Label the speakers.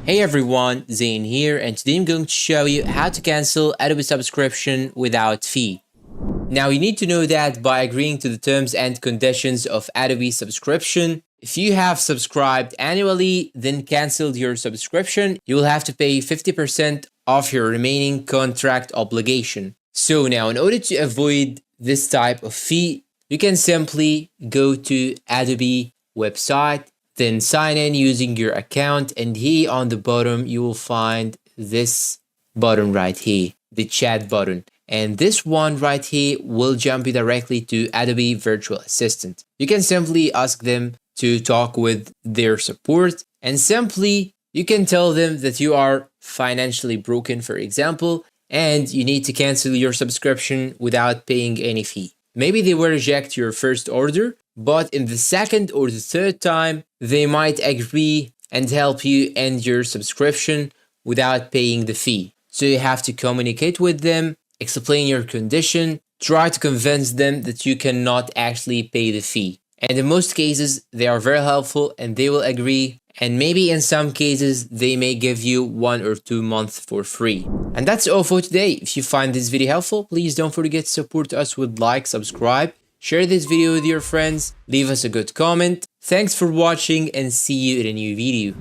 Speaker 1: Hey everyone, Zain here, and today I'm going to show you how to cancel Adobe subscription without fee. Now you need to know that by agreeing to the terms and conditions of Adobe subscription, if you have subscribed annually, then canceled your subscription, you will have to pay 50% of your remaining contract obligation. So now in order to avoid this type of fee, you can simply go to Adobe website, then sign in using your account, and here on the bottom you will find this button right here, the chat button. And this one right here will jump you directly to Adobe Virtual Assistant. You can simply ask them to talk with their support, and simply you can tell them that you are financially broken, for example, and you need to cancel your subscription without paying any fee. Maybe they will reject your first order, but in the second or the third time, they might agree and help you end your subscription without paying the fee. So you have to communicate with them, explain your condition, try to convince them that you cannot actually pay the fee. And in most cases, they are very helpful and they will agree. And maybe in some cases, they may give you 1 or 2 months for free. And that's all for today. If you find this video helpful, please don't forget to support us with like, subscribe, share this video with your friends, leave us a good comment. Thanks for watching and see you in a new video.